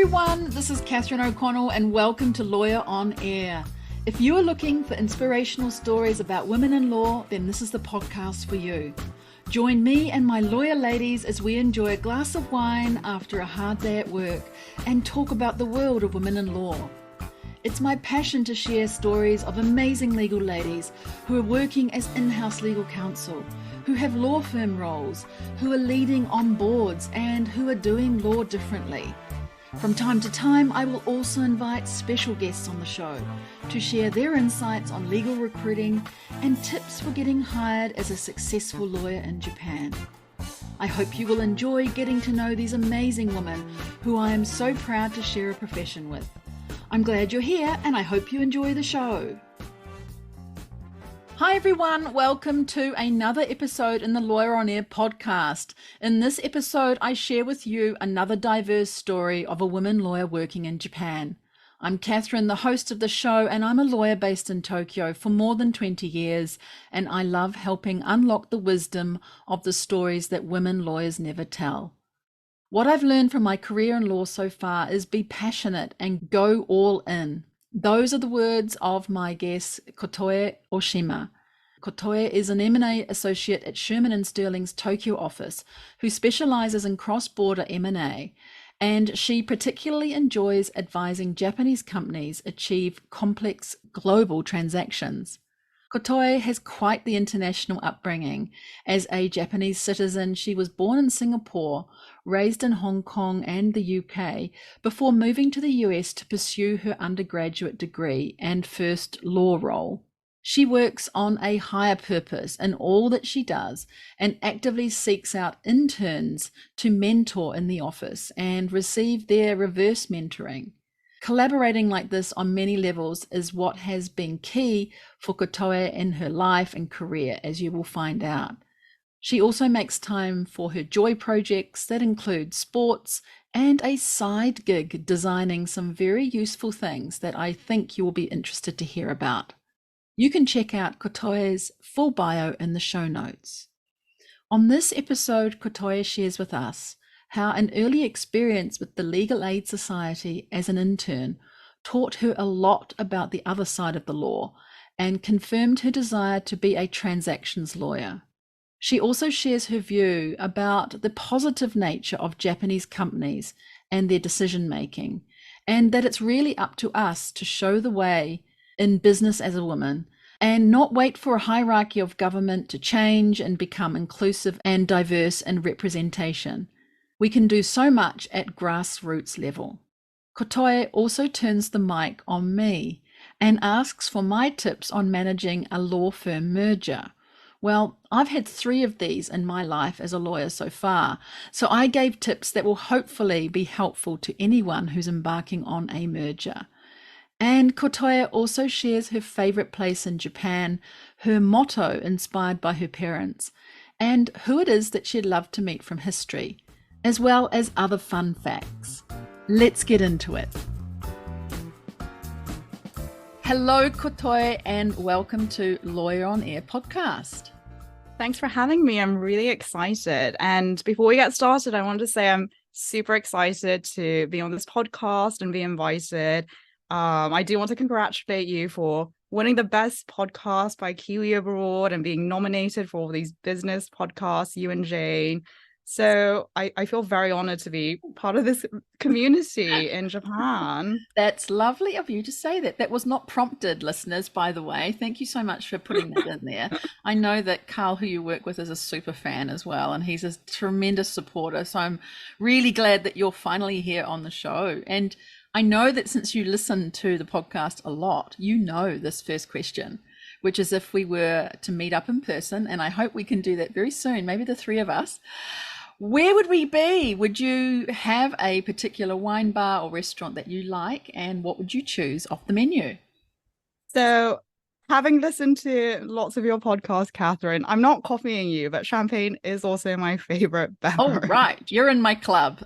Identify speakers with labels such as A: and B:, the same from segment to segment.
A: everyone, this is Catherine O'Connell and welcome to Lawyer on Air. If you are looking for inspirational stories about women in law, then this is the podcast for you. Join me and my lawyer ladies as we enjoy a glass of wine after a hard day at work and talk about the world of women in law. It's my passion to share stories of amazing legal ladies who are working as in-house legal counsel, who have law firm roles, who are leading on boards, and who are doing law differently. From time to time, I will also invite special guests on the show to share their insights on legal recruiting and tips for getting hired as a successful lawyer in Japan. I hope you will enjoy getting to know these amazing women who I am so proud to share a profession with. I'm glad you're here and I hope you enjoy the show. Hi everyone, welcome to another episode in the Lawyer on Air podcast. In this episode, I share with you another diverse story of a woman lawyer working in Japan. I'm Catherine, the host of the show, and I'm a lawyer based in Tokyo for more than 20 years, and I love helping unlock the wisdom of the stories that women lawyers never tell. What I've learned from my career in law so far is be passionate and go all in. Those are the words of my guest, Kotoe Oshima. Kotoe is an M&A associate at Shearman and Sterling's Tokyo office who specializes in cross-border M&A, and she particularly enjoys advising Japanese companies achieve complex global transactions. Kotoe has quite the international upbringing. As a Japanese citizen, she was born in Singapore, raised in Hong Kong and the UK, before moving to the US to pursue her undergraduate degree and first law role. She works on a higher purpose in all that she does and actively seeks out interns to mentor in the office and receive their reverse mentoring. Collaborating like this on many levels is what has been key for Kotoe in her life and career, as you will find out. She also makes time for her joy projects that include sports and a side gig designing some very useful things that I think you will be interested to hear about. You can check out Kotoe's full bio in the show notes. On this episode, Kotoe shares with us how an early experience with the Legal Aid Society as an intern taught her a lot about the other side of the law and confirmed her desire to be a transactions lawyer. She also shares her view about the positive nature of Japanese companies and their decision making, and that it's really up to us to show the way in business as a woman and not wait for a hierarchy of government to change and become inclusive and diverse in representation. We can do so much at grassroots level. Kotoe also turns the mic on me and asks for my tips on managing a law firm merger. Well, I've had 3 of these in my life as a lawyer so far, so I gave tips that will hopefully be helpful to anyone who's embarking on a merger. And Kotoe also shares her favorite place in Japan, her motto inspired by her parents, and who it is that she'd love to meet from history, as well as other fun facts. Let's get into it. Hello, Kotoe, and welcome to Lawyer on Air podcast.
B: Thanks for having me. I'm really excited. And before we get started, I want to say I'm super excited to be on this podcast and be invited. I do want to congratulate you for winning the best podcast by Kiwi Abroad and being nominated for all these business podcasts, you and Jane. So I feel very honored to be part of this community in Japan.
A: That's lovely of you to say that. That was not prompted, listeners, by the way. Thank you so much for putting that in there. I know that Carl, who you work with, is a super fan as well, and he's a tremendous supporter. So I'm really glad that you're finally here on the show. And I know that since you listen to the podcast a lot, you know this first question, which is if we were to meet up in person, and I hope we can do that very soon, maybe the 3 of us. Where would we be? Would you have a particular wine bar or restaurant that you like, and what would you choose off the menu?
B: So, having listened to lots of your podcasts, Catherine, I'm not copying you, but champagne is also my favorite beverage.
A: Oh, right. You're in my club.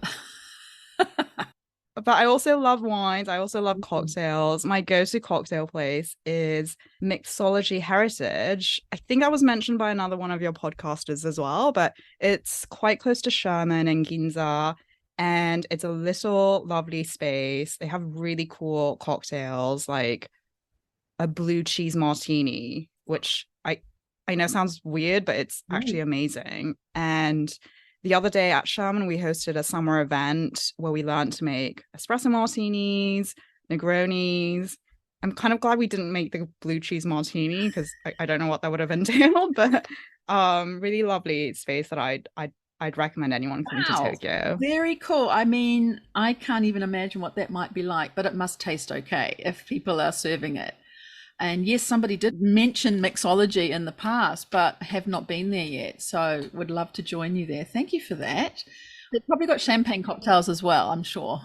B: But I also love wines. I also love cocktails. My go-to cocktail place is Mixology Heritage. I think that was mentioned by another one of your podcasters as well, but it's quite close to Shearman and Ginza. and it's a little lovely space. They have really cool cocktails like a blue cheese martini, which I know sounds weird, but it's actually amazing. And the other day at Shearman, we hosted a summer event where we learned to make espresso martinis, Negronis. I'm kind of glad we didn't make the blue cheese martini because I don't know what that would have entailed, but really lovely space that I'd recommend anyone coming to
A: Wow,
B: Tokyo.
A: very cool. I mean, I can't even imagine what that might be like, but it must taste okay if people are serving it. And yes, somebody did mention mixology in the past, but have not been there yet. So would love to join you there. Thank you for that. They've probably got champagne cocktails as well, I'm sure.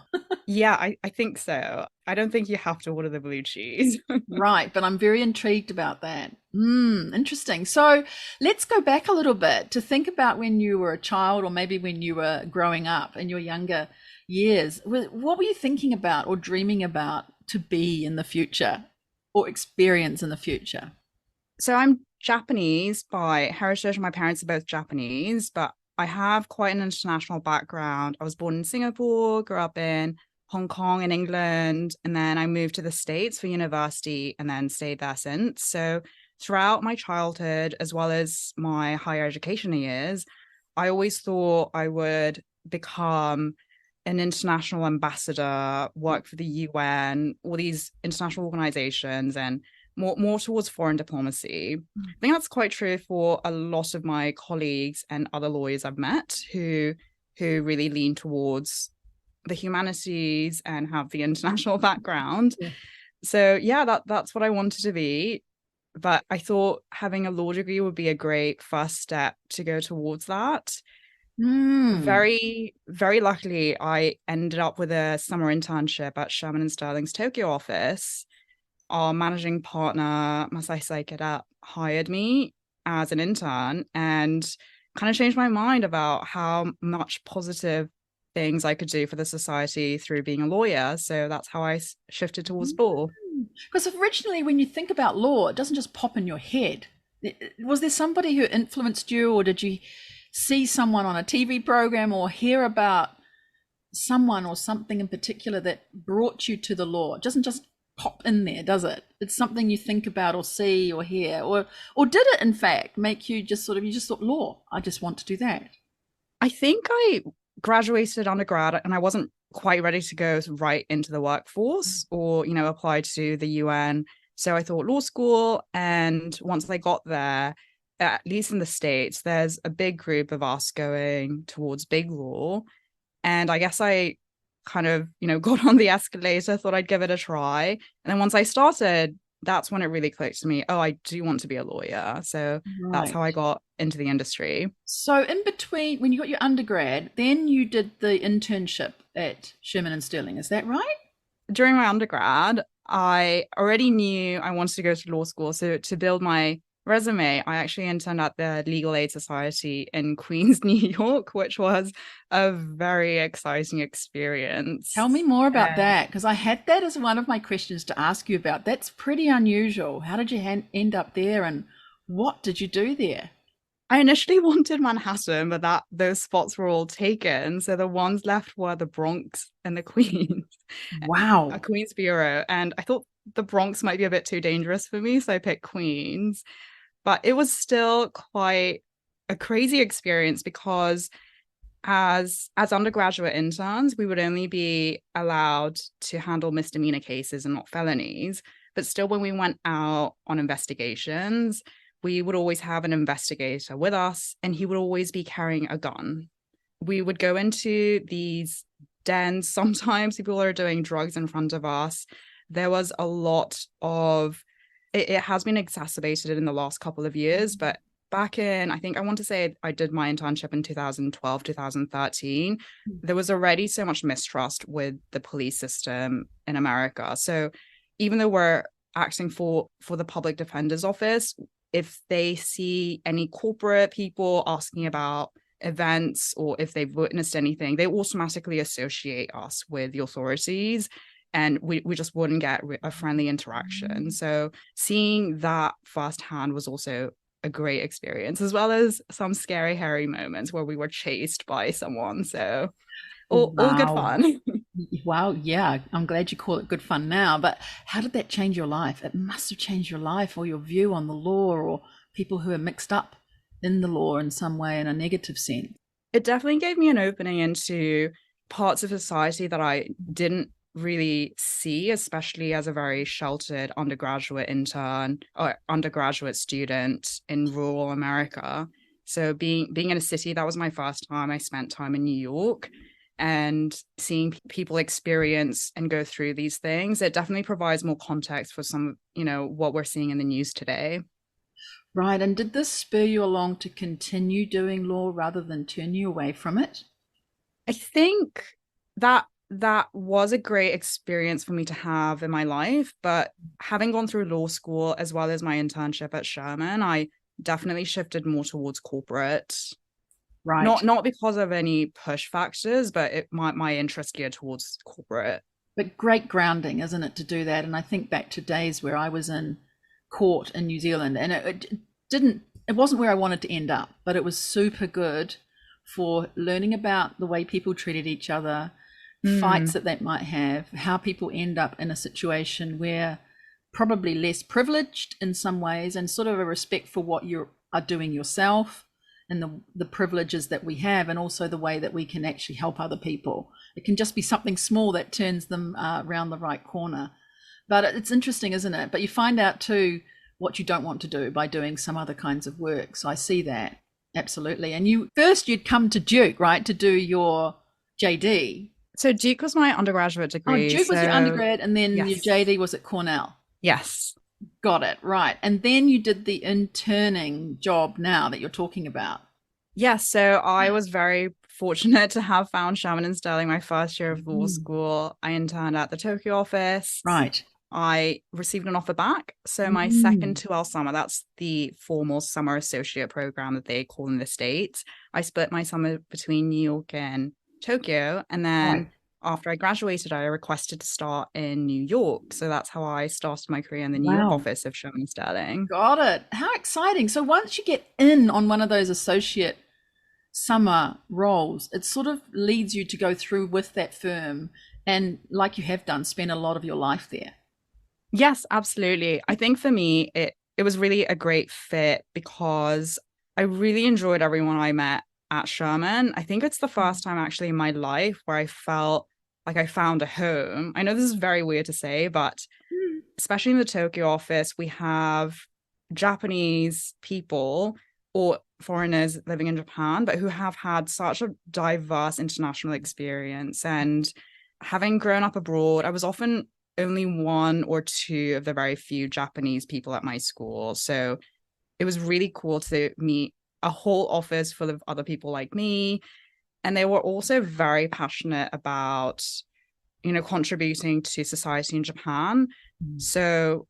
B: Yeah, I think so. I don't think you have to order the blue cheese.
A: Right, but I'm very intrigued about that. Interesting. So let's go back a little bit to think about when you were a child, or maybe when you were growing up in your younger years. What were you thinking about or dreaming about to be in the future or experience in the future?
B: So I'm Japanese by heritage. My parents are both Japanese, but I have quite an international background. I was born in Singapore, grew up in Hong Kong and England, and then I moved to the States for university and then stayed there since. So throughout my childhood, as well as my higher education years, I always thought I would become an international ambassador, work for the UN, all these international organizations, and more towards foreign diplomacy. I think that's quite true for a lot of my colleagues and other lawyers I've met who really lean towards the humanities and have the international background.
A: Yeah.
B: So yeah, that's what I wanted to be. But I thought having a law degree would be a great first step to go towards that. Very, very luckily, I ended up with a summer internship at Shearman and Sterling's Tokyo office. Our managing partner, Masai Saikeda, hired me as an intern and kind of changed my mind about how much positive things I could do for the society through being a lawyer. So that's how I shifted towards law.
A: Because originally, when you think about law, it doesn't just pop in your head. Was there somebody who influenced you, or did you see someone on a TV program or hear about someone or something in particular that brought you to the law? It doesn't just pop in there, does it? It's something you think about or see or hear, or did it in fact make you just sort of, you just thought, law, I just want to do that?
B: I think I graduated undergrad and I wasn't quite ready to go right into the workforce or, apply to the UN. So I thought law school. And once I got there, at least in the States, there's a big group of us going towards big law. And I guess I kind of, got on the escalator, thought I'd give it a try. And then once I started, that's when it really clicked to me. Oh, I do want to be a lawyer. So that's how I got into the industry.
A: So in between, when you got your undergrad, then you did the internship at Shearman and Sterling. Is that right?
B: During my undergrad, I already knew I wanted to go to law school. So to build my resume, I actually interned at the Legal Aid Society in Queens, New York, which was a very exciting experience.
A: Tell me more about that, because I had that as one of my questions to ask you about. That's pretty unusual. How did you end up there, and what did you do there?
B: I initially wanted Manhattan, but those spots were all taken. So the ones left were the Bronx and the Queens.
A: Wow.
B: A Queens bureau. And I thought the Bronx might be a bit too dangerous for me, so I picked Queens. But it was still quite a crazy experience because as undergraduate interns, we would only be allowed to handle misdemeanor cases and not felonies. But still, when we went out on investigations, we would always have an investigator with us, and he would always be carrying a gun. We would go into these dens. Sometimes people are doing drugs in front of us. There was a lot of it has been exacerbated in the last couple of years, but back in, I think I want to say I did my internship in 2012, 2013, there was already so much mistrust with the police system in America. So even though we're acting for the public defender's office, if they see any corporate people asking about events or if they've witnessed anything, they automatically associate us with the authorities. And we just wouldn't get a friendly interaction. So seeing that firsthand was also a great experience, as well as some scary, hairy moments where we were chased by someone. So all good
A: Wow.
B: fun.
A: Wow. Yeah. I'm glad you call it good fun now. But how did that change your life? It must have changed your life or your view on the law or people who are mixed up in the law in some way in a negative sense.
B: It definitely gave me an opening into parts of society that I didn't really see, especially as a very sheltered undergraduate intern or undergraduate student in rural America. So being in a city, that was my first time. I spent time in New York, and seeing people experience and go through these things, it definitely provides more context for some, what we're seeing in the news today.
A: Right. And did this spur you along to continue doing law rather than turn you away from it?
B: I think that was a great experience for me to have in my life, but having gone through law school as well as my internship at Shearman, I definitely shifted more towards corporate.
A: Right.
B: Not because of any push factors, but my interest geared towards corporate.
A: But great grounding, isn't it, to do that? And I think back to days where I was in court in New Zealand, and it wasn't where I wanted to end up, but it was super good for learning about the way people treated each other, fights
B: Mm,
A: that they might have, how people end up in a situation where probably less privileged in some ways, and sort of a respect for what you are doing yourself and the privileges that we have, and also the way that we can actually help other people. It can just be something small that turns them around the right corner. But it's interesting, isn't it? But you find out too what you don't want to do by doing some other kinds of work. So I see that absolutely. And you'd come to Duke, right, to do your JD.
B: so Duke was my undergraduate
A: Oh,
B: degree.
A: Duke was your
B: So
A: undergrad, and then your
B: yes,
A: JD was at Cornell.
B: yes.
A: Got it, right. And then you did the interning job now that you're talking about.
B: Yes, so I was very fortunate to have found Shearman and Sterling my first year of law
A: Mm.
B: school. I interned at the Tokyo office.
A: Right.
B: I received an offer back. So my second
A: Mm.
B: 2L summer, that's the formal summer associate program that they call in the States. I split my summer between New York and Tokyo. And
A: Right.
B: then after I graduated, I requested to start in New York. So that's how I started my career in the New York
A: Wow.
B: office of Shearman and Sterling.
A: Got it. How exciting. So once you get in on one of those associate summer roles, it sort of leads you to go through with that firm and, like you have done, spend a lot of your life there.
B: Yes, absolutely. I think for me, it was really a great fit because I really enjoyed everyone I met at Sherman. I think it's the first time actually in my life where I felt like I found a home. I know this is very weird to say, but
A: Mm.
B: especially in the Tokyo office, we have Japanese people or foreigners living in Japan, but who have had such a diverse international experience. And having grown up abroad, I was often only one or two of the very few Japanese people at my school. So it was really cool to meet a whole office full of other people like me. And they were also very passionate about, contributing to society in Japan. So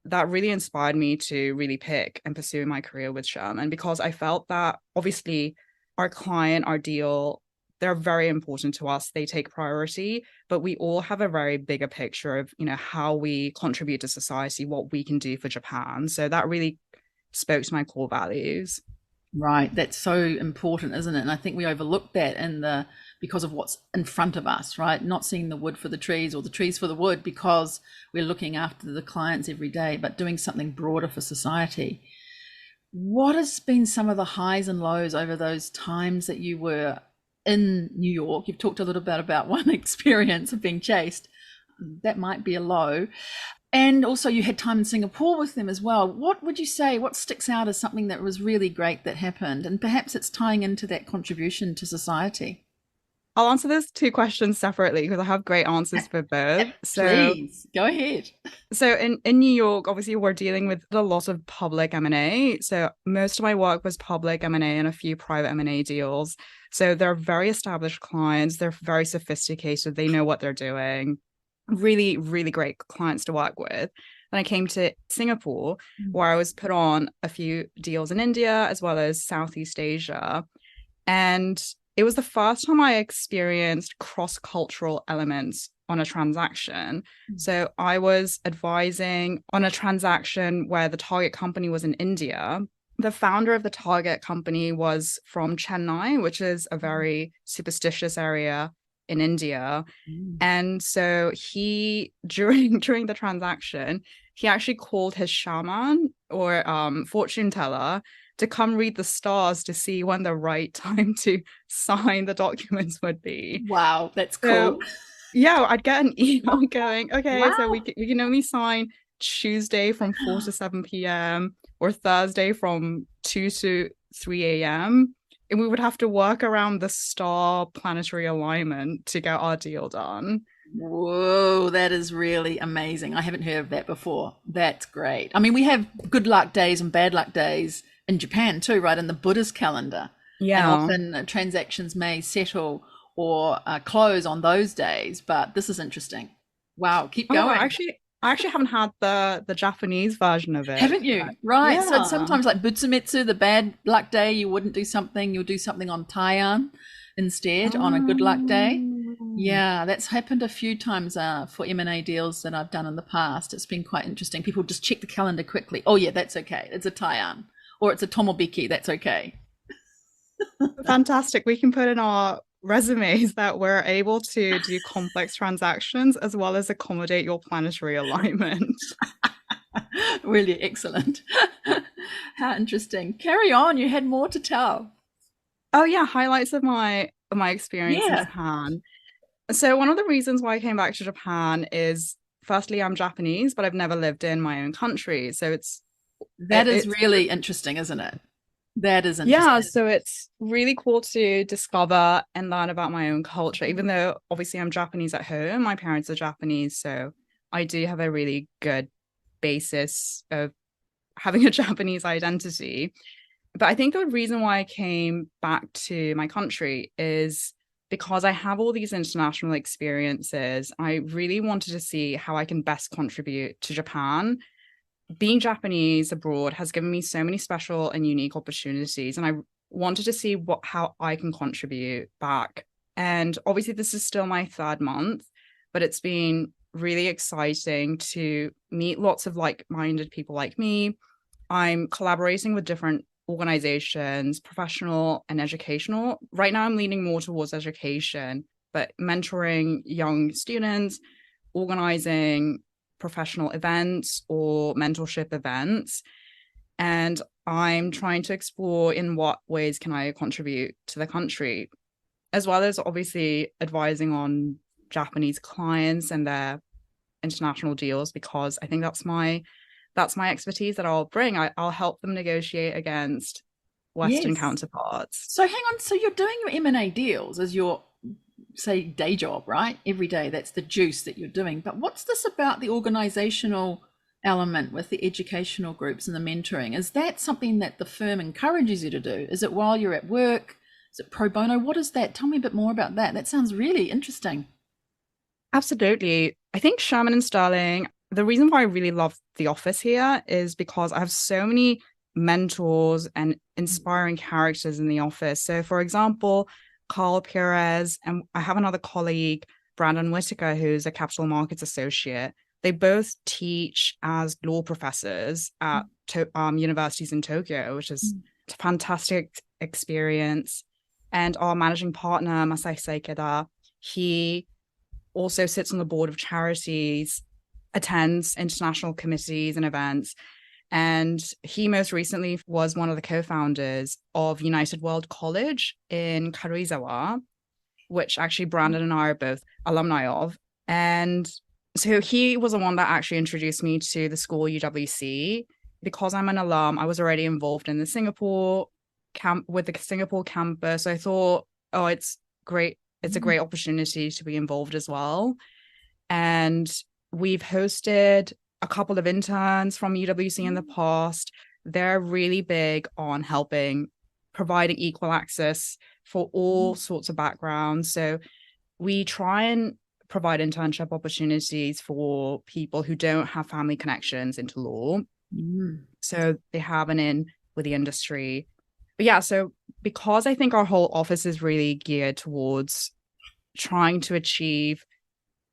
B: that really inspired me to really pick and pursue my career with Sherman because I felt that obviously our client, our deal, they're very important to us. They take priority, but we all have a very bigger picture of, how we contribute to society, what we can do for Japan. So that really spoke to my core values.
A: Right. That's so important, isn't it? And I think we overlook that because of what's in front of us, right? Not seeing the wood for the trees or the trees for the wood because we're looking after the clients every day, but doing something broader for society. What has been some of the highs and lows over those times that you were in New York? You've talked a little bit about one experience of being chased. That might be a low. And also, you had time in Singapore with them as well. What would you say, what sticks out as something that was really great that happened? And perhaps it's tying into that contribution to society.
B: I'll answer those two questions separately because I have great answers for both. So
A: Please go ahead.
B: So in New York, obviously we're dealing with a lot of public M&A. So most of my work was public M&A and a few private M&A deals. So they're very established clients. They're very sophisticated. They know what they're doing. Really, really great clients to work with. Then I came to Singapore, where I was put on a few deals in India as well as Southeast Asia. And it was the first time I experienced cross-cultural elements on a transaction. So I was advising on a transaction where the target company was in India. The founder of the target company was from Chennai, which is a very superstitious area in India.
A: Mm.
B: And so he during the transaction, he actually called his shaman or fortune teller to come read the stars to see when the right time to sign the documents would be.
A: Wow, that's
B: So
A: cool.
B: yeah, I'd get an email going, okay, so
A: Wow.
B: we can only sign Tuesday from 4 to 7 p.m. or Thursday from 2 to 3 a.m. And we would have to work around the star planetary alignment to get our deal done.
A: Whoa, that is really amazing. I haven't heard of that before. That's great. I mean, we have good luck days and bad luck days in Japan too, right? In the Buddhist calendar. And
B: Yeah.
A: often transactions may settle or close on those days, but this is interesting. Wow, keep
B: Oh,
A: going.
B: I actually haven't had the Japanese version of it.
A: Haven't
B: But
A: you? Right. So it's
B: yeah.
A: sometimes like Butsumetsu, the bad luck day, you wouldn't do something, you'll do something on Taian instead on a good luck day.
B: Oh.
A: Yeah, that's happened a few times for M&A deals that I've done in the past. It's been quite interesting. People just check the calendar quickly. Oh, yeah, that's okay. It's a Taian or it's a Tomobiki. That's okay.
B: Fantastic. We can put in our resumes that we're able to do complex transactions as well as accommodate your planetary alignment.
A: Really excellent. How interesting. Carry on. You had more to tell.
B: Oh yeah, highlights of my experience in
A: Yeah,
B: Japan. So one of the reasons why I came back to Japan is firstly I'm Japanese, but I've never lived in my own country. So
A: that is
B: it's
A: really interesting, isn't it? That is
B: yeah,
A: interesting.
B: so it's really cool to discover and learn about my own culture, even though obviously I'm Japanese at home. My parents are Japanese, so I do have a really good basis of having a Japanese identity. But I think the reason why I came back to my country is because I have all these international experiences. I really wanted to see how I can best contribute to Japan. Being Japanese abroad has given me so many special and unique opportunities, and I wanted to see how I can contribute back. And obviously, this is still my third month, but it's been really exciting to meet lots of like-minded people like me. I'm collaborating with different organizations, professional and educational. Right now, I'm leaning more towards education, but mentoring young students, organizing professional events or mentorship events. And I'm trying to explore in what ways can I contribute to the country, as well as obviously advising on Japanese clients and their international deals, because I think that's my expertise that I'll bring. I'll help them negotiate against Western
A: Yes.
B: counterparts.
A: So hang on. So you're doing your M&A deals as your, say, day job, right? Every day. That's the juice that you're doing. But what's this about the organizational element with the educational groups and the mentoring? Is that something that the firm encourages you to do? Is it while you're at work? Is it pro bono? What is that? Tell me a bit more about that. That sounds really interesting.
B: Absolutely. I think Sherman and Sterling, the reason why I really love the office here is because I have so many mentors and inspiring characters in the office. So, for example, Carl Perez, and I have another colleague, Brandon Whitaker, who's a capital markets associate. They both teach as law professors at universities in Tokyo, which is a fantastic experience. And our managing partner, Masai Seikeda, he also sits on the board of charities, attends international committees and events. And he most recently was one of the co-founders of United World College in Karuizawa, which actually Brandon and I are both alumni of. And so he was the one that actually introduced me to the school UWC. Because I'm an alum, I was already involved in the Singapore camp with the Singapore campus. I thought, oh, it's great. It's a great opportunity to be involved as well. And we've hosted a couple of interns from UWC in the past. They're really big on helping providing equal access for all sorts of backgrounds. So we try and provide internship opportunities for people who don't have family connections into law.
A: Mm.
B: So they have an in with the industry. But yeah, so because I think our whole office is really geared towards trying to achieve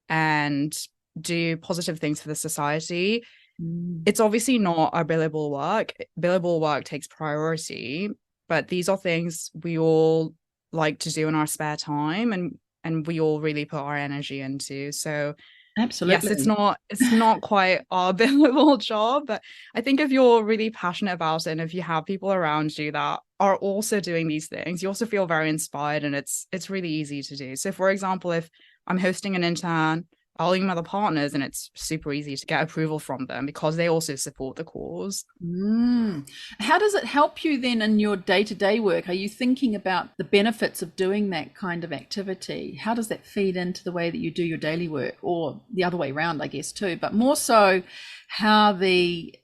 B: and do positive things for the society,
A: Mm.
B: it's obviously not our billable work. Billable work takes priority, but these are things we all like to do in our spare time. And and we all really put our energy into. So yes, it's
A: Absolutely.
B: not quite our billable job, but I think if you're really passionate about it and if you have people around you that are also doing these things, you also feel very inspired, and it's really easy to do. So for example, if I'm hosting an intern, I'll email the partners and it's super easy to get approval from them because they also support the cause.
A: Mm. How does it help you then in your day-to-day work? Are you thinking about the benefits of doing that kind of activity? How does that feed into the way that you do your daily work, or the other way around, I guess, too, but more so how the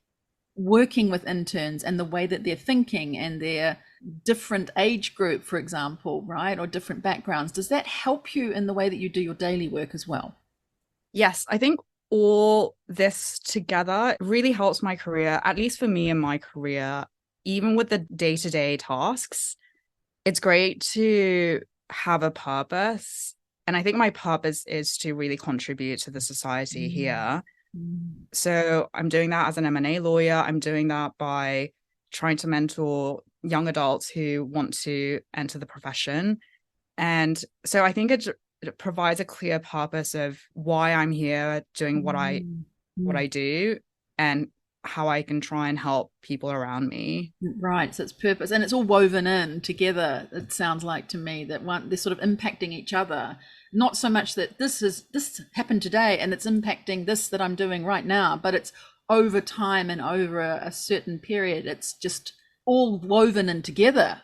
A: working with interns and the way that they're thinking and their different age group, for example, right, or different backgrounds, does that help you in the way that you do your daily work as well?
B: Yes, I think all this together really helps my career, at least for me in my career, even with the day-to-day tasks. It's great to have a purpose. And I think my purpose is to really contribute to the society
A: Mm.
B: here.
A: Mm.
B: So I'm doing that as an M&A lawyer. I'm doing that by trying to mentor young adults who want to enter the profession. And so I think it provides a clear purpose of why I'm here doing
A: Mm.
B: what
A: Mm.
B: I do, and how I can try and help people around me.
A: Right, so it's purpose, and it's all woven in together. It sounds like to me that one they're sort of impacting each other. Not so much that this happened today and it's impacting this that I'm doing right now, but it's over time and over a certain period. It's just all woven in together.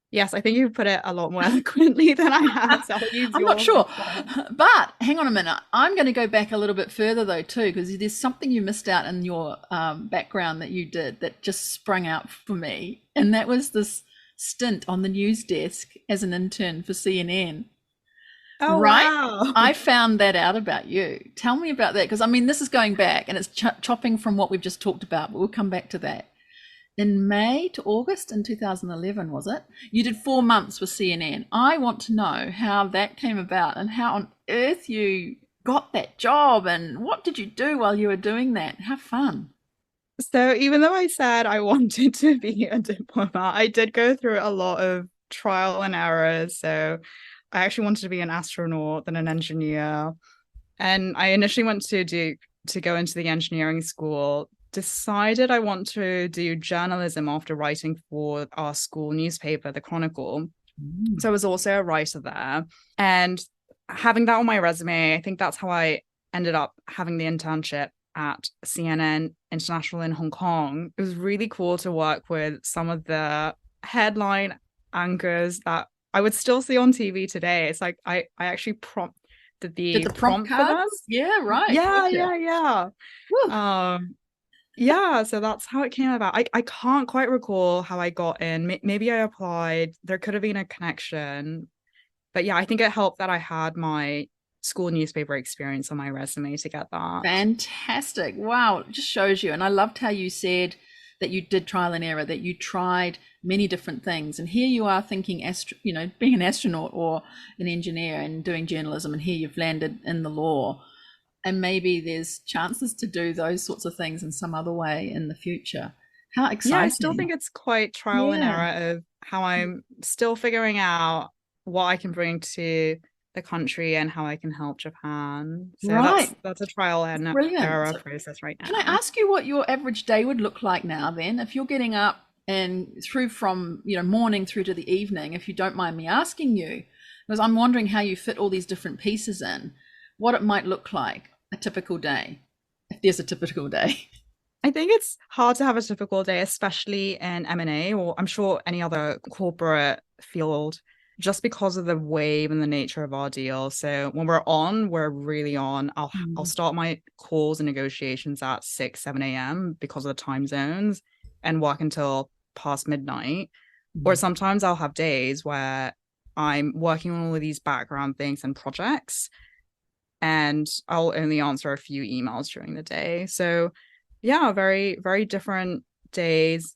B: Yes, I think you put it a lot more eloquently than I have, so I'll use
A: I'm not
B: your
A: sure.
B: response.
A: But hang on a minute. I'm going to go back a little bit further, though, too, because there's something you missed out in your background that you did that just sprung out for me. And that was this stint on the news desk as an intern for CNN,
B: Oh,
A: right?
B: wow.
A: I found that out about you. Tell me about that, because I mean, this is going back and it's chopping from what we've just talked about, but we'll come back to that. In May to August in 2011, was it? You did 4 months with CNN. I want to know how that came about and how on earth you got that job and what did you do while you were doing that? Have fun.
B: So even though I said I wanted to be a diplomat, I did go through a lot of trial and errors. So I actually wanted to be an astronaut, then an engineer. And I initially went to Duke to go into the engineering school, decided I want to do journalism after writing for our school newspaper, The Chronicle.
A: Mm.
B: So I was also a writer there. And having that on my resume, I think that's how I ended up having the internship at CNN International in Hong Kong. It was really cool to work with some of the headline anchors that I would still see on TV today. It's like I actually prompted
A: Did
B: the
A: the prompt
B: prompt for them.
A: cards? Yeah, right.
B: Yeah,
A: Gotcha.
B: yeah, yeah.
A: Whew.
B: Um, yeah, so that's how it came about. I can't quite recall how I got in. Maybe I applied. There could have been a connection. But yeah, I think it helped that I had my school newspaper experience on my resume to get that.
A: Fantastic. Wow. It just shows you. And I loved how you said that you did trial and error, that you tried many different things. And here you are thinking, being an astronaut or an engineer and doing journalism. And here you've landed in the law. And maybe there's chances to do those sorts of things in some other way in the future. How
B: Yeah, I still
A: exciting.
B: think it's quite trial and
A: Yeah.
B: error of how I'm still figuring out what I can bring to the country and how I can help Japan. So
A: Right.
B: that's a trial and
A: Brilliant.
B: error
A: So
B: process right
A: can I
B: now.
A: ask you what your average day would look like now then? If you're getting up and through from, morning through to the evening, if you don't mind me asking you, because I'm wondering how you fit all these different pieces in, what it might look like a typical day, if there's a typical day.
B: I think it's hard to have a typical day, especially in M&A, or I'm sure any other corporate field, just because of the wave and the nature of our deal. So when we're on, we're really on. I'll
A: Mm.
B: start my calls and negotiations at 6, 7 a.m. because of the time zones and work until past midnight. Or
A: Mm.
B: sometimes I'll have days where I'm working on all of these background things and projects, and I'll only answer a few emails during the day. So yeah, very, very different days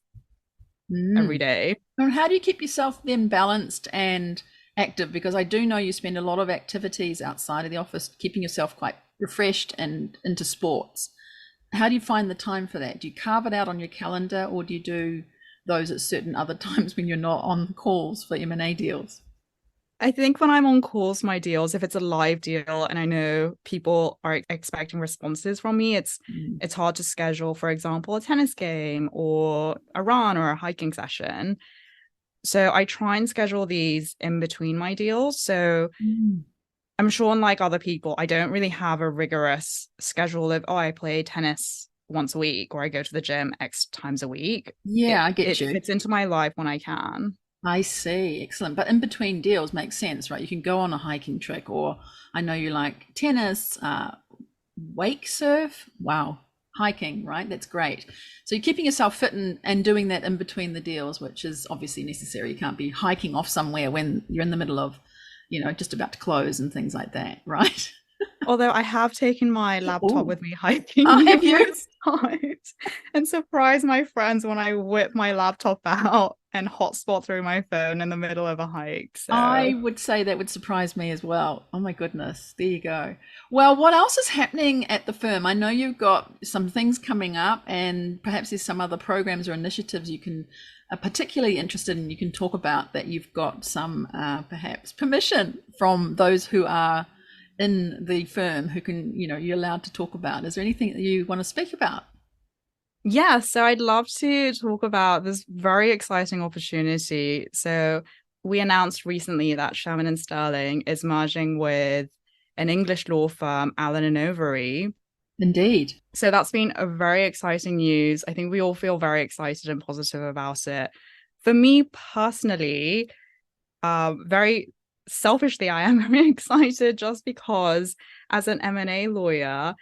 B: every
A: Mm.
B: day.
A: And how do you keep yourself then balanced and active? Because I do know you spend a lot of activities outside of the office, keeping yourself quite refreshed and into sports. How do you find the time for that? Do you carve it out on your calendar, or do you do those at certain other times when you're not on calls for M&A deals?
B: I think when I'm on calls, my deals, if it's a live deal and I know people are expecting responses from me,
A: Mm.
B: it's hard to schedule, for example, a tennis game or a run or a hiking session. So I try and schedule these in between my deals. So
A: Mm.
B: I'm sure, unlike other people, I don't really have a rigorous schedule of, oh, I play tennis once a week or I go to the gym X times a week.
A: Yeah, I get
B: It
A: you.
B: fits into my life when I can.
A: I see. Excellent. But in between deals makes sense, right? You can go on a hiking trip, or I know you like tennis, wake surf. Wow. Hiking, right? That's great. So you're keeping yourself fit and doing that in between the deals, which is obviously necessary. You can't be hiking off somewhere when you're in the middle of, just about to close and things like that, right?
B: Although I have taken my laptop
A: Oh,
B: with me hiking
A: have you?
B: numerous times and surprised my friends when I whip my laptop out and hotspot through my phone in the middle of a hike. So
A: I would say that would surprise me as well. Oh my goodness. There you go. Well, what else is happening at the firm? I know you've got some things coming up, and perhaps there's some other programs or initiatives you can are particularly interested in. You can talk about that you've got some perhaps permission from those who are in the firm who can, you're allowed to talk about. Is there anything that you want to speak about?
B: yeah, so I'd love to talk about this very exciting opportunity. So we announced recently that Shearman and Sterling is merging with an English law firm, Allen and Overy.
A: Indeed.
B: So that's been a very exciting news. I think we all feel very excited and positive about it. For me personally, very selfishly, I am very excited just because as an M&A lawyer,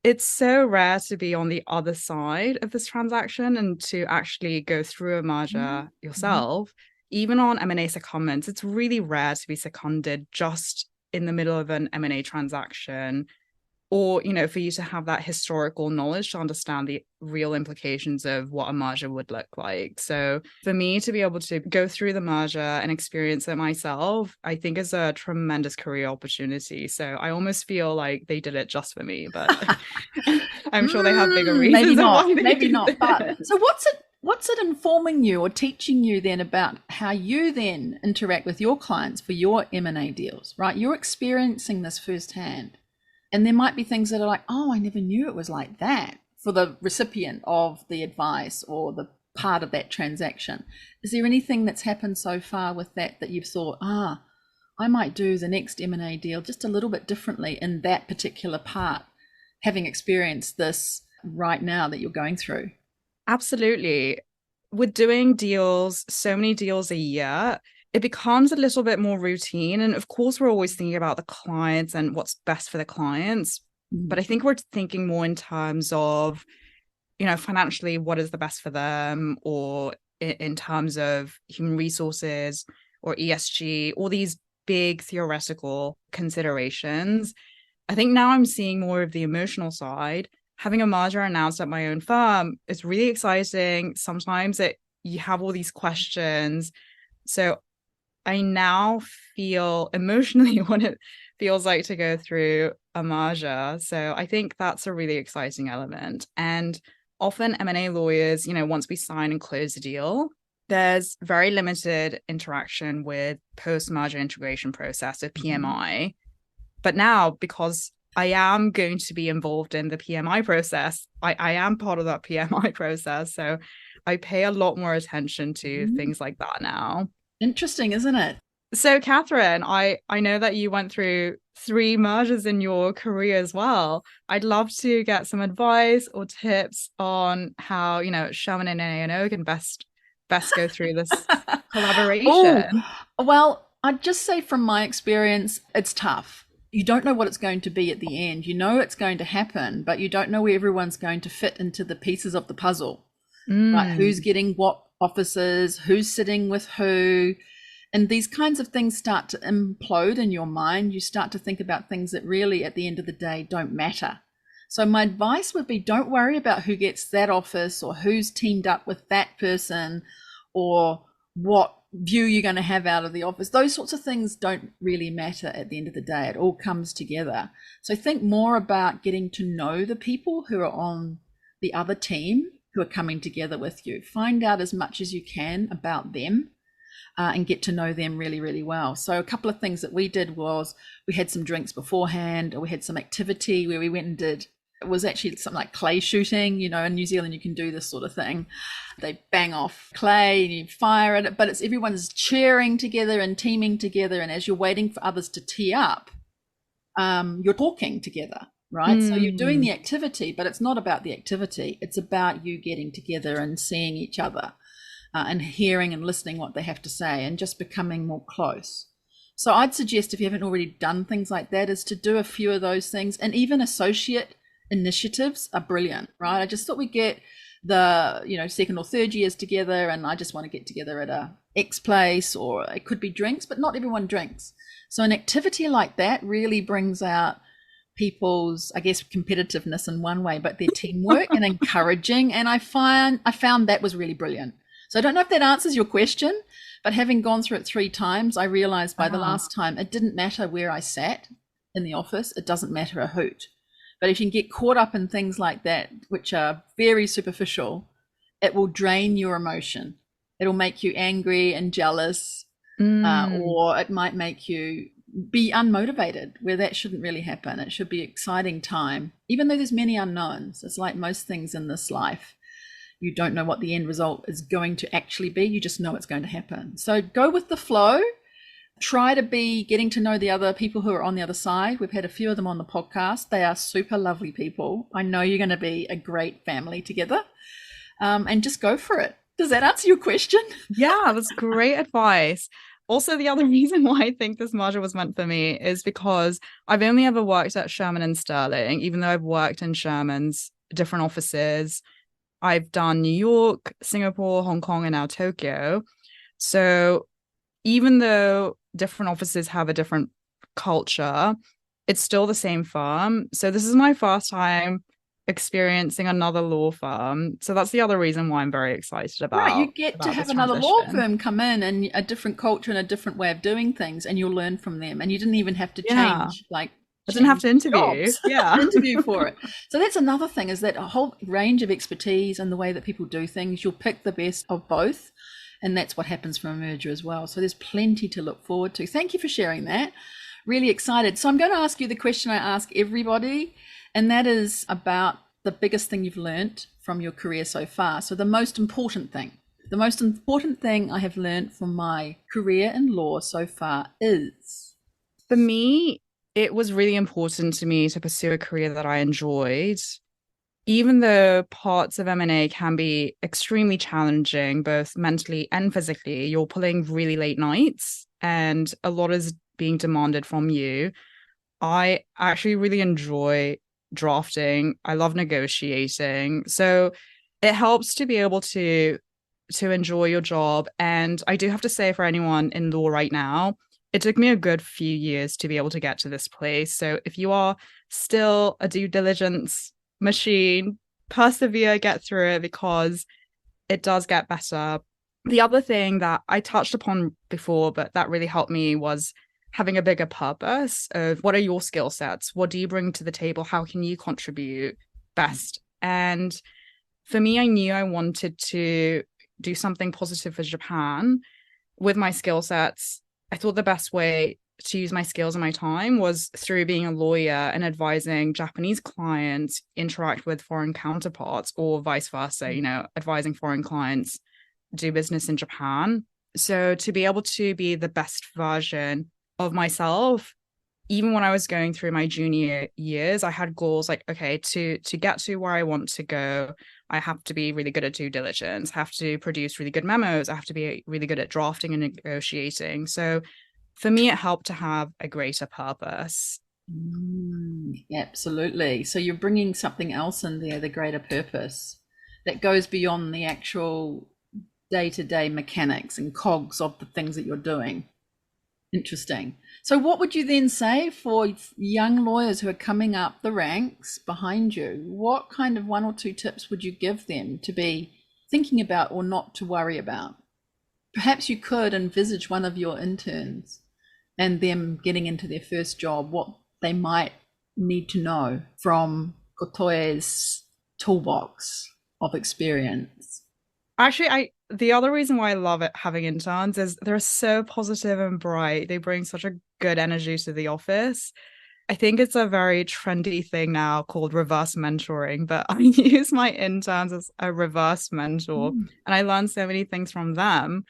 B: it's so rare to be on the other side of this transaction and to actually go through a merger
A: Mhm.
B: yourself. Even on M&A secondments, it's really rare to be seconded just in the middle of an M&A transaction, or for you to have that historical knowledge to understand the real implications of what a merger would look like. So for me to be able to go through the merger and experience it myself, I think is a tremendous career opportunity. So I almost feel like they did it just for me, but I'm sure they have bigger
A: Maybe
B: reasons of
A: not,
B: why they
A: maybe
B: do
A: not. But
B: this.
A: so what's it informing you or teaching you then about how you then interact with your clients for your M&A deals, right? You're experiencing this firsthand. And there might be things that are like, oh, I never knew it was like that for the recipient of the advice or the part of that transaction. Is there anything that's happened so far with that you've thought, I might do the next M&A deal just a little bit differently in that particular part, having experienced this right now that you're going through?
B: Absolutely. With doing deals, so many deals a year, it becomes a little bit more routine. And of course, we're always thinking about the clients and what's best for the clients. But
A: Mm.
B: I think we're thinking more in terms of, financially, what is the best for them, or in terms of human resources or ESG, all these big theoretical considerations. I think now I'm seeing more of the emotional side. Having a merger announced at my own firm is really exciting. Sometimes you have all these questions. So I now feel emotionally what it feels like to go through a merger. So I think that's a really exciting element. And often M&A lawyers, once we sign and close a deal, there's very limited interaction with post-merger integration process, or
A: Mhm.
B: PMI. But now, because I am going to be involved in the PMI process, I am part of that PMI process. So I pay a lot more attention to
A: Mhm.
B: things like that now.
A: Interesting, isn't it?
B: So, Catherine, I know that you went through three mergers in your career as well. I'd love to get some advice or tips on how, Sherman and A&O can best go through this
A: Oh,
B: collaboration.
A: well, I'd just say from my experience, it's tough. You don't know what it's going to be at the end. You know it's going to happen, but you don't know where everyone's going to fit into the pieces of the puzzle, right? Who's
B: Mm,
A: getting what offices, who's sitting with who. And these kinds of things start to implode in your mind. You start to think about things that really, at the end of the day, don't matter. So, my advice would be don't worry about who gets that office or who's teamed up with that person or what view you're going to have out of the office. Those sorts of things don't really matter at the end of the day. It all comes together. So, think more about getting to know the people who are on the other team who are coming together with you. Find out as much as you can about them, and get to know them really, really well. So a couple of things that we did was we had some drinks beforehand, or we had some activity where we went and did, it was actually something like clay shooting. In New Zealand you can do this sort of thing. They bang off clay and you fire at it, but it's everyone's cheering together and teaming together, and as you're waiting for others to tee up, you're talking together, right? So you're doing the activity, but it's not about the activity. It's about you getting together and seeing each other, and hearing and listening what they have to say, and just becoming more close. So I'd suggest, if you haven't already done things like that, is to do a few of those things. And even associate initiatives are brilliant, right? I just thought we get the second or third years together, and I just want to get together at a X place, or it could be drinks, but not everyone drinks. So an activity like that really brings out people's, I guess, competitiveness in one way, but their teamwork and encouraging. And I found that was really brilliant. So I don't know if that answers your question, but having gone through it 3 times, I realized by the last time, it didn't matter where I sat in the office. It doesn't matter a hoot. But if you can get caught up in things like that, which are very superficial, it will drain your emotion. It'll make you angry and jealous, or it might make you be unmotivated, where that shouldn't really happen. It should be an exciting time, even though there's many unknowns. It's like most things in this life. You don't know what the end result is going to actually be. You just know it's going to happen. So go with the flow. Try to be getting to know the other people who are on the other side. We've had a few of them on the podcast. They are super lovely people. I know you're going to be a great family together, and just go for it. Does that answer your question?
B: Yeah, that's great advice. Also, the other reason why I think this module was meant for me is because I've only ever worked at Shearman and Sterling, even though I've worked in Shearman's different offices. I've done New York, Singapore, Hong Kong, and now Tokyo. So even though different offices have a different culture, it's still the same firm. So this is my first time experiencing another law firm. So that's the other reason why I'm very excited about.
A: Right, you get to have another law firm come in, and a different culture and a different way of doing things, and you'll learn from them. And you didn't even have to change,
B: I didn't have to interview.
A: Interview for it. So that's another thing, is that a whole range of expertise and the way that people do things, you'll pick the best of both. And that's what happens from a merger as well. So there's plenty to look forward to. Thank you for sharing that. Really excited. So I'm going to ask you the question I ask everybody, and that is about the biggest thing you've learned from your career so far. So the most important thing I have learned from my career in law so far is?
B: For me, it was really important to me to pursue a career that I enjoyed. Even though parts of M&A can be extremely challenging, both mentally and physically, you're pulling really late nights and a lot is being demanded from you. I actually really enjoy drafting. I love negotiating. So it helps to be able to enjoy your job. And I do have to say, for anyone in law right now, it took me a good few years to be able to get to this place. So if you are still a due diligence machine, persevere, get through it, because it does get better. The other thing that I touched upon before, but that really helped me, was having a bigger purpose of what are your skill sets? What do you bring to the table? How can you contribute best? And for me, I knew I wanted to do something positive for Japan with my skill sets. I thought the best way to use my skills and my time was through being a lawyer and advising Japanese clients interact with foreign counterparts, or vice versa, advising foreign clients do business in Japan. So to be able to be the best version of myself, even when I was going through my junior years, I had goals like, okay, to get to where I want to go, I have to be really good at due diligence, have to produce really good memos, I have to be really good at drafting and negotiating. So for me, it helped to have a greater purpose.
A: Absolutely. So you're bringing something else in there, the greater purpose, that goes beyond the actual day-to-day mechanics and cogs of the things that you're doing. Interesting. So what would you then say for young lawyers who are coming up the ranks behind you? What kind of 1 or 2 tips would you give them to be thinking about or not to worry about? Perhaps you could envisage one of your interns and them getting into their first job, what they might need to know from Kotoe's toolbox of experience.
B: Actually, I the other reason why I love it having interns is they're so positive and bright. They bring such a good energy to the office. I think it's a very trendy thing now called reverse mentoring, but I use my interns as a reverse mentor
A: Mm.
B: and I learn so many things from them.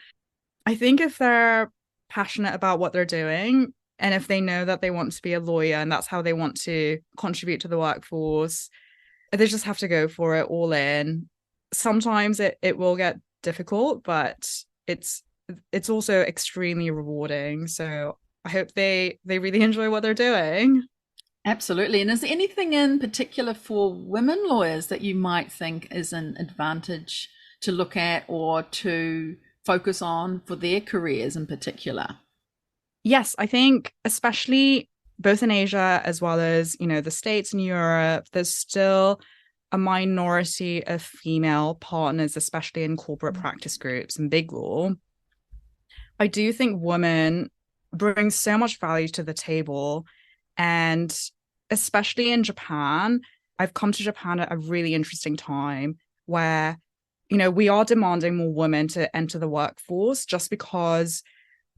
B: I think if they're passionate about what they're doing and if they know that they want to be a lawyer and that's how they want to contribute to the workforce, they just have to go for it all in. Sometimes it will get difficult, but it's it's also extremely rewarding. So I hope they really enjoy what they're doing.
A: Absolutely. And is there anything in particular for women lawyers that you might think is an advantage to look at or to focus on for their careers in particular?
B: Yes, I think especially both in Asia as well as, the States and Europe, there's still a minority of female partners, especially in corporate practice groups and big law. I do think women bring so much value to the table. And especially in Japan, I've come to Japan at a really interesting time where, we are demanding more women to enter the workforce just because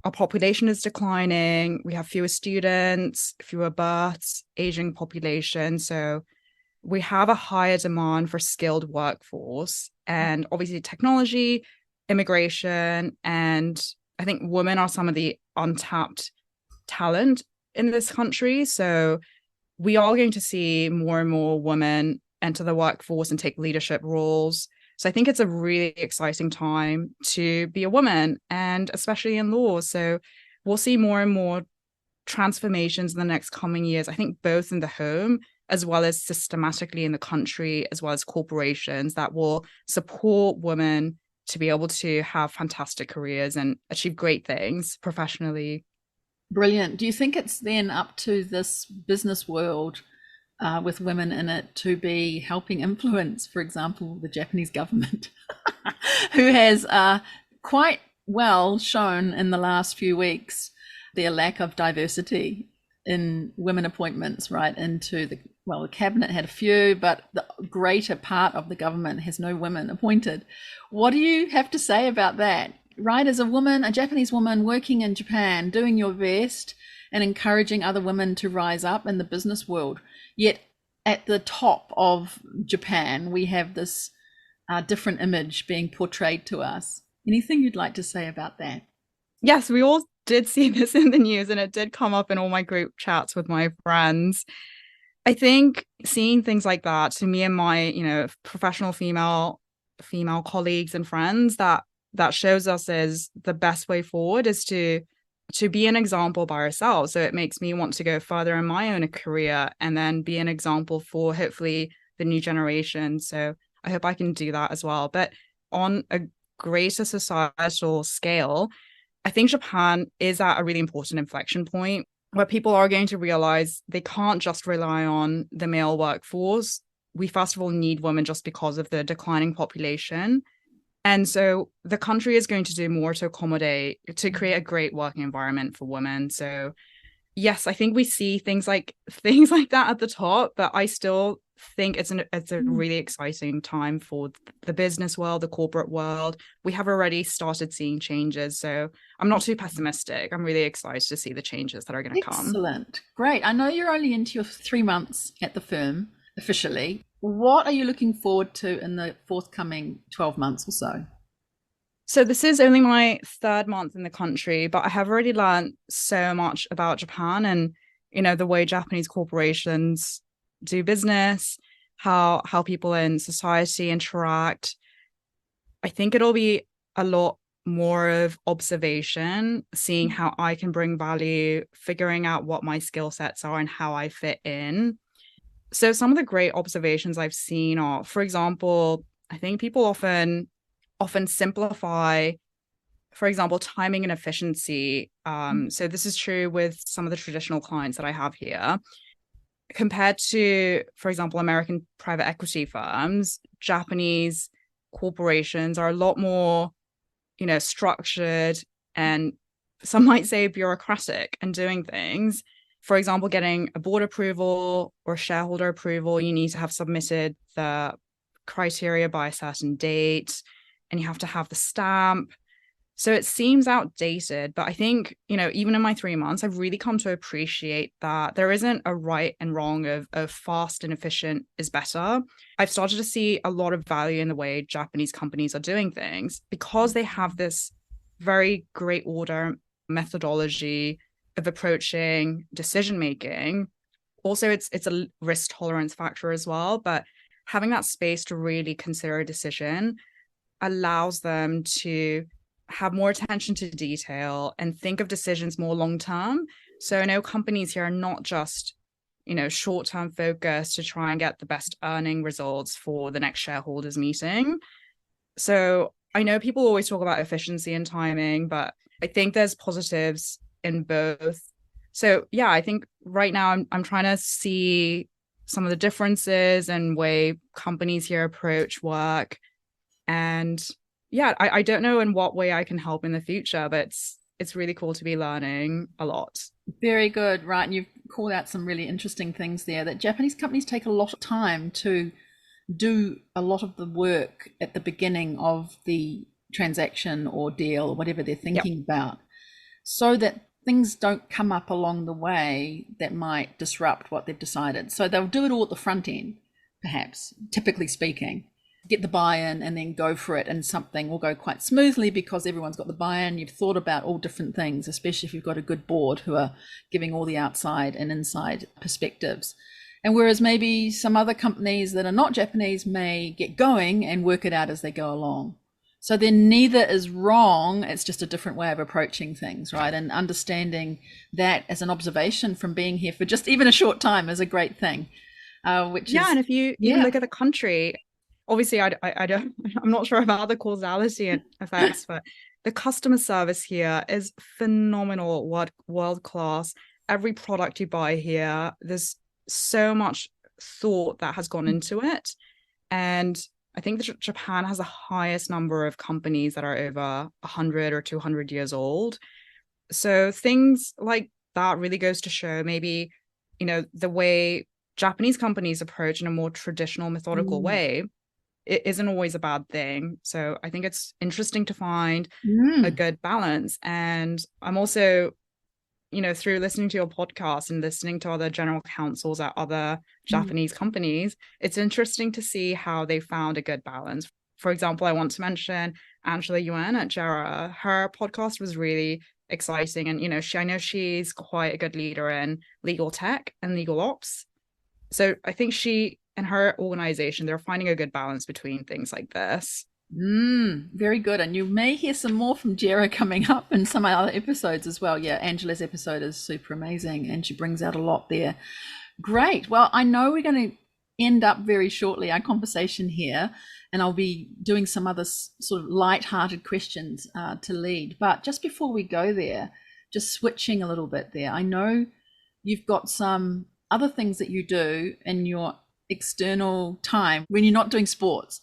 B: our population is declining. We have fewer students, fewer births, aging population. So we have a higher demand for skilled workforce and obviously technology, immigration, and I think women are some of the untapped talent in this country. So we are going to see more and more women enter the workforce and take leadership roles. So I think it's a really exciting time to be a woman and especially in law. So we'll see more and more transformations in the next coming years. I think both in the home as well as systematically in the country, as well as corporations that will support women to be able to have fantastic careers and achieve great things professionally.
A: Brilliant. Do you think it's then up to this business world with women in it to be helping influence, for example, the Japanese government, who has quite well shown in the last few weeks their lack of diversity in women appointments right into the cabinet had a few, but the greater part of the government has no women appointed. What do you have to say about that? Right, as a woman, a Japanese woman working in Japan, doing your best and encouraging other women to rise up in the business world. Yet at the top of Japan, we have this different image being portrayed to us. Anything you'd like to say about that?
B: Yes, we all did see this in the news and it did come up in all my group chats with my friends. I think seeing things like that to me and my, professional female colleagues and friends that shows us is the best way forward is to be an example by ourselves. So it makes me want to go further in my own career and then be an example for hopefully the new generation. So I hope I can do that as well. But on a greater societal scale, I think Japan is at a really important inflection point where people are going to realize they can't just rely on the male workforce. We first of all need women just because of the declining population. And so the country is going to do more to accommodate, to create a great working environment for women. So yes, I think we see things like that at the top, but I still think it's a really exciting time for the business world, the corporate world. We have already started seeing changes, so I'm not too pessimistic. I'm really excited to see the changes that are going to come.
A: Excellent. Great. I know you're only into your 3 months at the firm officially. What are you looking forward to in the forthcoming 12 months or so?
B: So this is only my third month in the country, but I have already learned so much about Japan and, the way Japanese corporations do business, how people in society interact. I think it'll be a lot more of observation, seeing how I can bring value, figuring out what my skill sets are and how I fit in. So some of the great observations I've seen are, for example, I think people often simplify, for example, timing and efficiency. So this is true with some of the traditional clients that I have here. Compared to, for example, American private equity firms, Japanese corporations are a lot more, structured and some might say bureaucratic and doing things. For example, getting a board approval or shareholder approval, you need to have submitted the criteria by a certain date. and you have to have the stamp. So it seems outdated, but I think, even in my 3 months, I've really come to appreciate that there isn't a right and wrong of fast and efficient is better. I've started to see a lot of value in the way Japanese companies are doing things because they have this very great order methodology of approaching decision making. Also, it's a risk tolerance factor as well, but having that space to really consider a decision allows them to have more attention to detail and think of decisions more long term. So I know companies here are not just, short term focused to try and get the best earning results for the next shareholders meeting. So I know people always talk about efficiency and timing, but I think there's positives in both. So yeah, I think right now I'm trying to see some of the differences and way companies here approach work. And yeah, I don't know in what way I can help in the future, but it's really cool to be learning a lot.
A: Very good, right? And you've called out some really interesting things there, that Japanese companies take a lot of time to do a lot of the work at the beginning of the transaction or deal or whatever they're
B: Yep.
A: thinking about, so that things don't come up along the way that might disrupt what they've decided. So they'll do it all at the front end, perhaps, typically speaking, get the buy-in and then go for it, and something will go quite smoothly because everyone's got the buy-in. You've thought about all different things, especially if you've got a good board who are giving all the outside and inside perspectives. And whereas maybe some other companies that are not Japanese may get going and work it out as they go along. So then neither is wrong, it's just a different way of approaching things, right? And understanding that as an observation from being here for just even a short time is a great thing. Which
B: Yeah,
A: is,
B: and if you even look at the country, obviously I don't I'm not sure about the causality effects, but the customer service here is phenomenal, world class. Every product you buy here, there's so much thought that has gone into it. And I think that Japan has the highest number of companies that are over 100 or 200 years old. So things like that really goes to show maybe, the way Japanese companies approach in a more traditional, methodical way, it isn't always a bad thing. So I think it's interesting to find a good balance. And I'm also, through listening to your podcast and listening to other general counsels at other Japanese companies, it's interesting to see how they found a good balance. For example, I want to mention Angela Yuan at Jera. Her podcast was really exciting. And, I know she's quite a good leader in legal tech and legal ops. So I think she and her organization, they're finding a good balance between things like this.
A: Very good. And you may hear some more from Jera coming up in some other episodes as well. Yeah, Angela's episode is super amazing and she brings out a lot there. Great. Well, I know we're going to end up very shortly our conversation here, and I'll be doing some other sort of light-hearted questions to lead. But just before we go there, just switching a little bit there, I know you've got some other things that you do in your external time when you're not doing sports.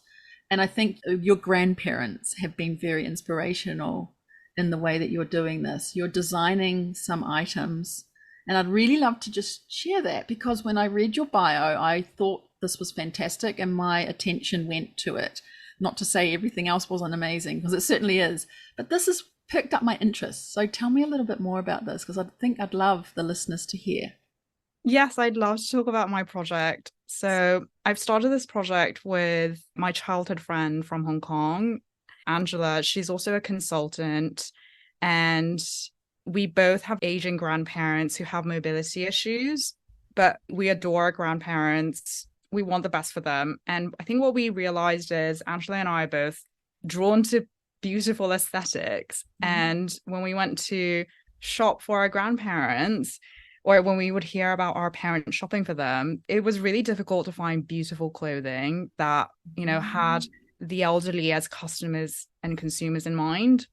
A: And I think your grandparents have been very inspirational in the way that you're doing this. You're designing some items. And I'd really love to just share that, because when I read your bio, I thought this was fantastic and my attention went to it. Not to say everything else wasn't amazing, because it certainly is. But this has picked up my interest. So tell me a little bit more about this, because I think I'd love the listeners to hear.
B: Yes, I'd love to talk about my project. So I've started this project with my childhood friend from Hong Kong, Angela. She's also a consultant, and we both have Asian grandparents who have mobility issues, but we adore our grandparents. We want the best for them. And I think what we realized is Angela and I are both drawn to beautiful aesthetics. And when we went to shop for our grandparents, or when we would hear about our parents shopping for them, it was really difficult to find beautiful clothing that, had the elderly as customers and consumers in mind.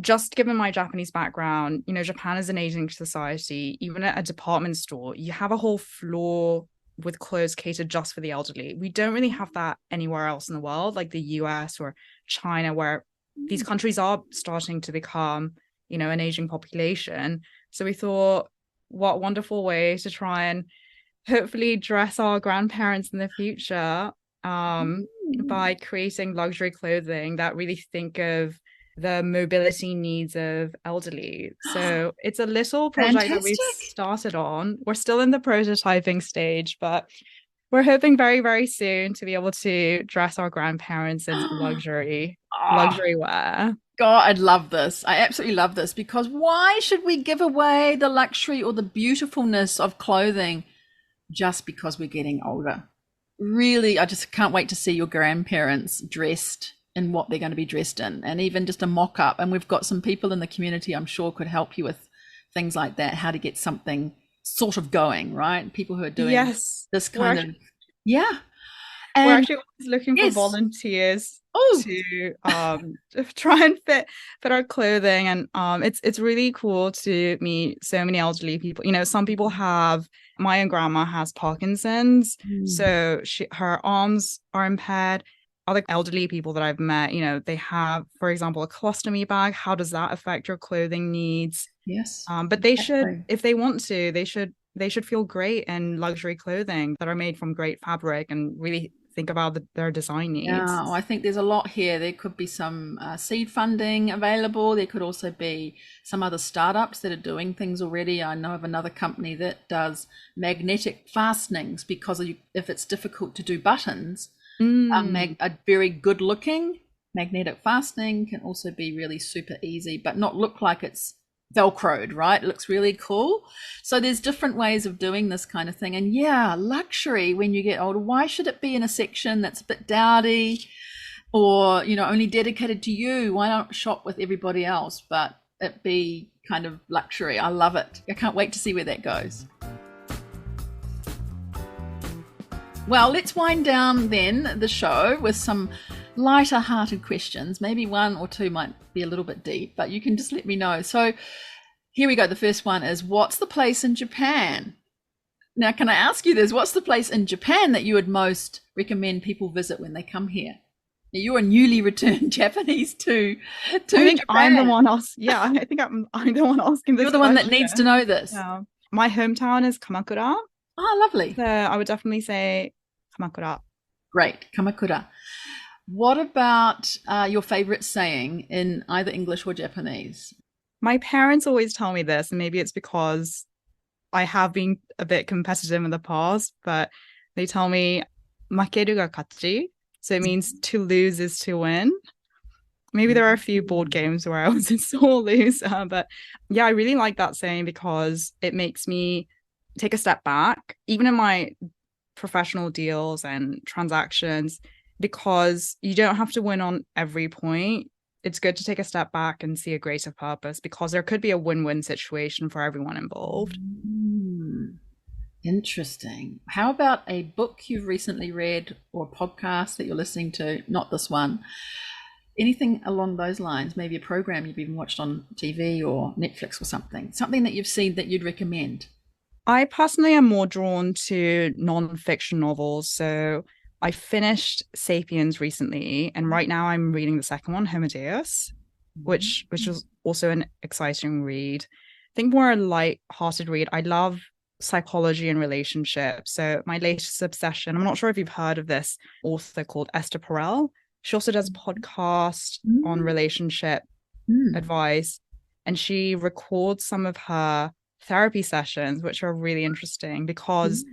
B: Just given my Japanese background, Japan is an aging society. Even at a department store, you have a whole floor with clothes catered just for the elderly. We don't really have that anywhere else in the world, like the US or China, where these countries are starting to become, an aging population. So we thought, what wonderful way to try and hopefully dress our grandparents in the future. by creating luxury clothing that really think of the mobility needs of elderly. So it's a little project that we've
A: Fantastic.
B: started on. We're still in the prototyping stage, but we're hoping very, very soon to be able to dress our grandparents in
A: Oh,
B: luxury wear.
A: God, I love this. I absolutely love this because why should we give away the luxury or the beautifulness of clothing just because we're getting older? Really, I just can't wait to see your grandparents dressed in what they're going to be dressed in, and even just a mock up. And we've got some people in the community I'm sure could help you with things like that, how to get something sort of going, right? People who are doing
B: Yes,
A: this kind of, yeah.
B: we're
A: And
B: actually always looking for
A: yes,
B: volunteers
A: oh,
B: to try and fit our clothing, and it's really cool to meet so many elderly people. You know, some people have, my own grandma has Parkinson's,
A: mm,
B: so her arms are impaired. Other elderly people that I've met, you know, they have, for example, a colostomy bag. How does that affect your clothing needs?
A: yes,
B: But they should,
A: exactly.
B: if they want to, they should feel great in luxury clothing that are made from great fabric and really think about their design
A: Yeah,
B: needs.
A: well, I think there's a lot here. There could be some seed funding available. There could also be some other startups that are doing things already. I know of another company that does magnetic fastenings because if it's difficult to do buttons,
B: Mm.
A: a very good looking magnetic fastening can also be really super easy, but not look like it's velcroed, right? It looks really cool. So there's different ways of doing this kind of thing. And yeah, luxury when you get older, why should it be in a section that's a bit dowdy or, only dedicated to you? Why not shop with everybody else, but it be kind of luxury? I love it. I can't wait to see where that goes. Well, let's wind down then the show with some lighter hearted questions. Maybe one or two might be a little bit deep, but you can just let me know. So here we go. The first one is, what's the place in Japan? Now, can I ask you this? What's the place in Japan that you would most recommend people visit when they come here? Now, you're a newly returned Japanese to
B: I think I'm the
A: Japan.
B: one asking. Yeah, I think I'm the one asking
A: You're
B: this
A: the one that needs to
B: question.
A: know this.
B: Yeah, my hometown is Kamakura,
A: Oh, lovely.
B: so I would definitely say Kamakura.
A: Great. Kamakura. What about your favorite saying in either English or Japanese?
B: My parents always tell me this, and maybe it's because I have been a bit competitive in the past, but they tell me "makeru ga kachi," so it means to lose is to win. Maybe there are a few board
A: Mm.
B: games where I was in sore lose, but yeah, I really like that saying because it makes me take a step back, even in my professional deals and transactions, because you don't have to win on every point. It's good to take a step back and see a greater purpose because there could be a win-win situation for everyone involved.
A: Mm. Interesting. How about a book you've recently read or a podcast that you're listening to? Not this one. Anything along those lines? Maybe a program you've even watched on TV or Netflix or something. Something that you've seen that you'd recommend.
B: I personally am more drawn to non-fiction novels. So I finished Sapiens recently, and right now I'm reading the second one, Homo Deus, which was also an exciting read. I think more a light-hearted read. I love psychology and relationships. So my latest obsession, I'm not sure if you've heard of this author called Esther Perel. She also does a podcast on
A: Mm.
B: relationship
A: Mm.
B: advice, and she records some of her therapy sessions, which are really interesting because
A: Mm.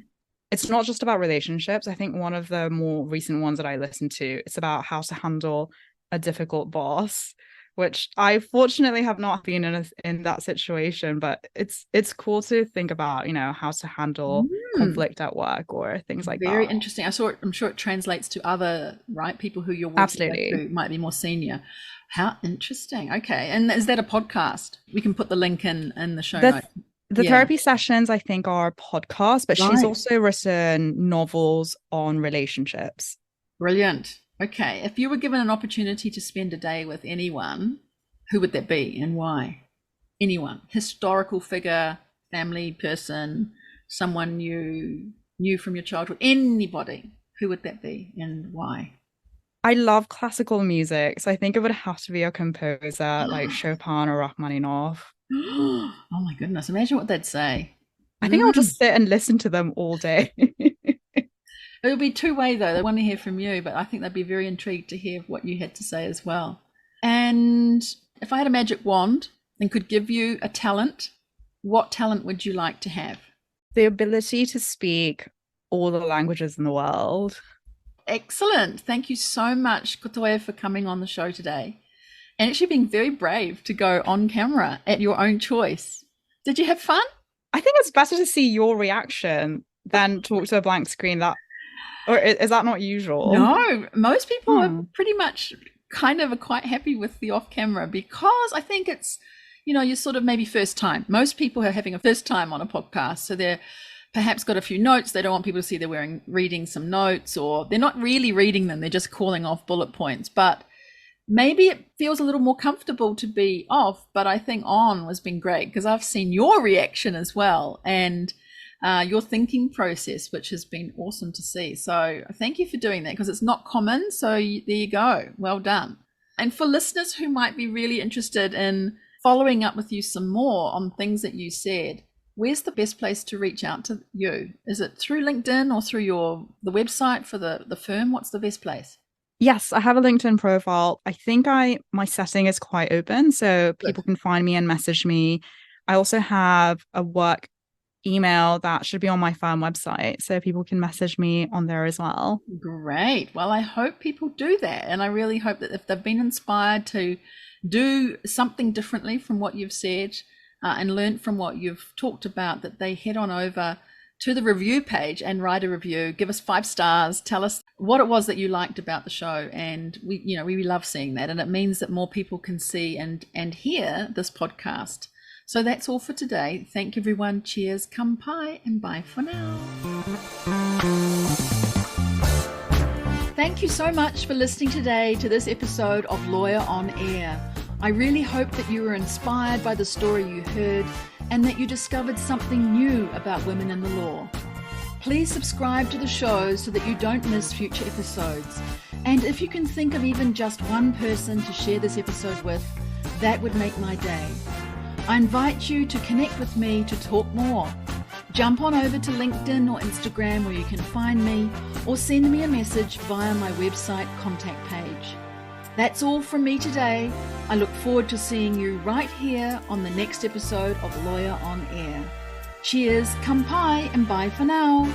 B: it's not just about relationships. I think one of the more recent ones that I listened to, it's about how to handle a difficult boss, which I fortunately have not been in that situation, but it's cool to think about, how to handle
A: Mm.
B: conflict at work or things like
A: Very
B: that.
A: interesting. I saw it, I'm sure it translates to other, right, people who you're working with
B: Absolutely.
A: who might be more senior. How interesting. Okay. And is that a podcast? We can put the link in the show
B: The
A: notes.
B: the
A: Yeah.
B: therapy sessions, I think, are podcasts, but she's
A: Right.
B: also written novels on relationships.
A: Brilliant. Okay. If you were given an opportunity to spend a day with anyone, who would that be and why? Anyone. Historical figure, family person, someone you knew from your childhood, anybody. Who would that be and why?
B: I love classical music, so I think it would have to be a composer like Chopin or Rachmaninoff.
A: Oh my goodness. Imagine what they'd say.
B: I think I'll
A: Mm.
B: just sit and listen to them all day.
A: It'll be two-way though. They want to hear from you, but I think they'd be very intrigued to hear what you had to say as well. And if I had a magic wand and could give you a talent, what talent would you like to have?
B: The ability to speak all the languages in the world.
A: Excellent. Thank you so much, Kotoe, for coming on the show today and actually being very brave to go on camera at your own choice. Did you have fun?
B: I think it's better to see your reaction than talk to a blank screen. Or is that not usual?
A: No, most people are pretty much kind of quite happy with the off camera because I think it's, you're sort of maybe first time. Most people are having a first time on a podcast. So they're perhaps got a few notes. They don't want people to see they're reading some notes, or they're not really reading them. They're just calling off bullet points. But maybe it feels a little more comfortable to be off. But I think on has been great because I've seen your reaction as well. And your thinking process, which has been awesome to see. So thank you for doing that because it's not common. So there you go. Well done. And for listeners who might be really interested in following up with you some more on things that you said, where's the best place to reach out to you? Is it through LinkedIn or through the website for the firm? What's the best place?
B: Yes, I have a LinkedIn profile. I think my setting is quite open, so people can find me and message me. I also have a work email that should be on my firm website, so people can message me on there as well.
A: Great. Well, I hope people do that, and I really hope that if they've been inspired to do something differently from what you've said and learn from what you've talked about, that they head on over to the review page and write a review. Give us 5 stars. Tell us what it was that you liked about the show, and we love seeing that, and it means that more people can see and hear this podcast. So that's all for today. Thank you, everyone. Cheers, kampai, and bye for now. Thank you so much for listening today to this episode of Lawyer on Air. I really hope that you were inspired by the story you heard and that you discovered something new about women in the law. Please subscribe to the show so that you don't miss future episodes. And if you can think of even just one person to share this episode with, that would make my day. I invite you to connect with me to talk more. Jump on over to LinkedIn or Instagram where you can find me, or send me a message via my website contact page. That's all from me today. I look forward to seeing you right here on the next episode of Lawyer on Air. Cheers, kampai, and bye for now.